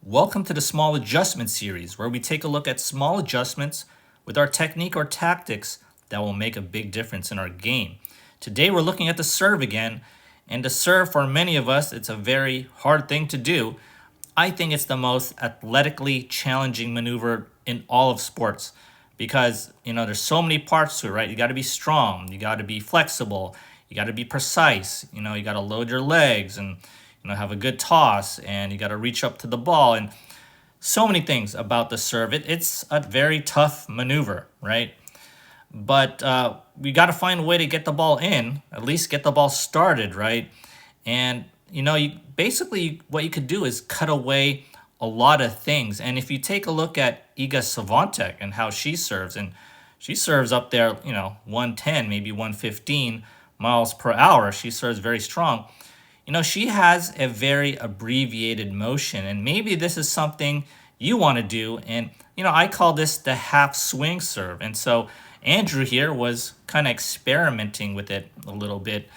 Welcome to the Small Adjustment series, where we take a look at small adjustments with our technique or tactics that will make a big difference in our game. Today we're looking at the serve again, and the serve for many of us, it's a very hard thing to do. I think it's the most athletically challenging maneuver in all of sports because, there's so many parts to it, right? You got to be strong, you got to be flexible, you got to be precise, you got to load your legs and have a good toss, and you got to reach up to the ball, and so many things about the serve. It's a very tough maneuver, right? But we got to find a way to get the ball in, at least get the ball started, right? And basically what you could do is cut away a lot of things. And if you take a look at Świątek and how she serves, and she serves up there, 110, maybe 115 miles per hour. She serves very strong. She has a very abbreviated motion, and maybe this is something you want to do. And, I call this the half swing serve. And so Andrew here was kind of experimenting with it a little bit.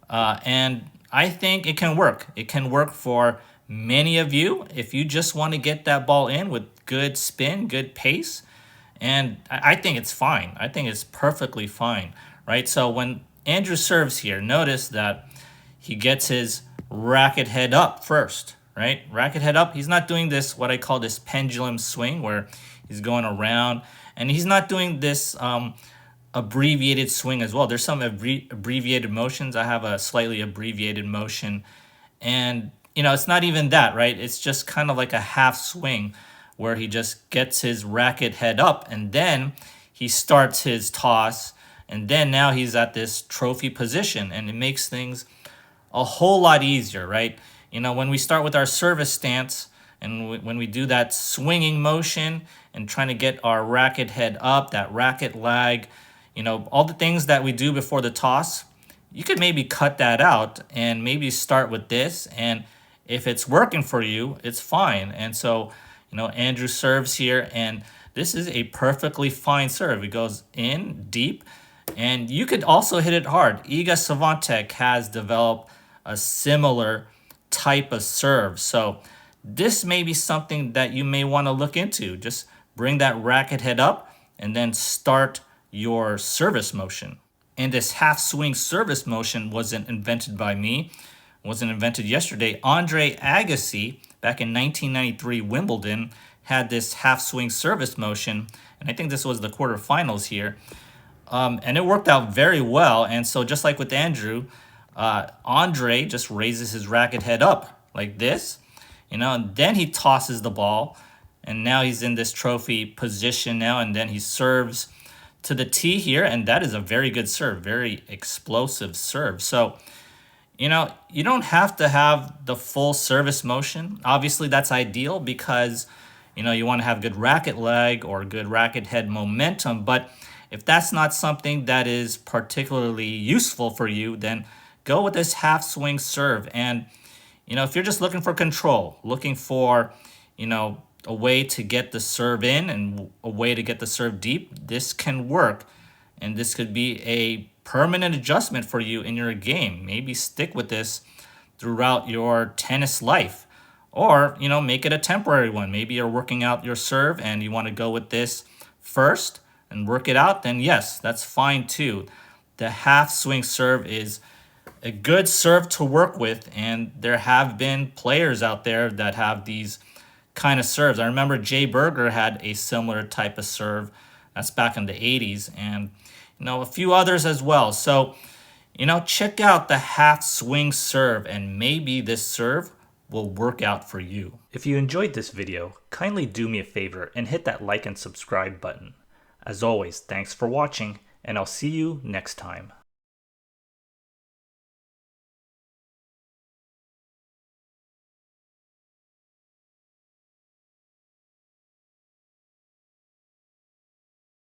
And I think it can work. It can work for many of you if you just want to get that ball in with good spin, good pace. And I think it's fine. I think it's perfectly fine, right? So when Andrew serves here, notice that he gets his racket head up first, right? Racket head up. He's not doing this, what I call this pendulum swing, where he's going around. And he's not doing this abbreviated swing as well. There's some abbreviated motions. I have a slightly abbreviated motion. And, it's not even that, right? It's just kind of like a half swing where he just gets his racket head up, and then he starts his toss. And then now he's at this trophy position, and it makes things a whole lot easier, right? When we start with our service stance and when we do that swinging motion and trying to get our racket head up, that racket lag, all the things that we do before the toss, you could maybe cut that out and maybe start with this. And if it's working for you, it's fine. And so, Andrew serves here, and this is a perfectly fine serve. It goes in deep, and you could also hit it hard. Świątek has developed a similar type of serve. So this may be something that you may want to look into. Just bring that racket head up and then start your service motion. And this half swing service motion wasn't invented by me. It wasn't invented yesterday. Agassi, back in 1993 Wimbledon, had this half swing service motion. And I think this was the quarterfinals here. And it worked out very well. And so just like with Andrew, Andre just raises his racket head up like this, and then he tosses the ball, and now he's in this trophy position now, and then he serves to the tee here, and that is a very good serve, very explosive serve. So, you don't have to have the full service motion. Obviously, that's ideal because, you want to have good racket lag or good racket head momentum, but if that's not something that is particularly useful for you, then go with this half swing serve. And, if you're just looking for control, looking for, a way to get the serve in and a way to get the serve deep, this can work. And this could be a permanent adjustment for you in your game. Maybe stick with this throughout your tennis life, or, make it a temporary one. Maybe you're working out your serve and you want to go with this first and work it out, then yes, that's fine too. The half swing serve is a good serve to work with, and there have been players out there that have these kind of serves. I remember Jay Berger had a similar type of serve. That's back in the 80s, and a few others as well. So, check out the half swing serve, and maybe this serve will work out for you. If you enjoyed this video, kindly do me a favor and hit that like and subscribe button. As always, thanks for watching, and I'll see you next time.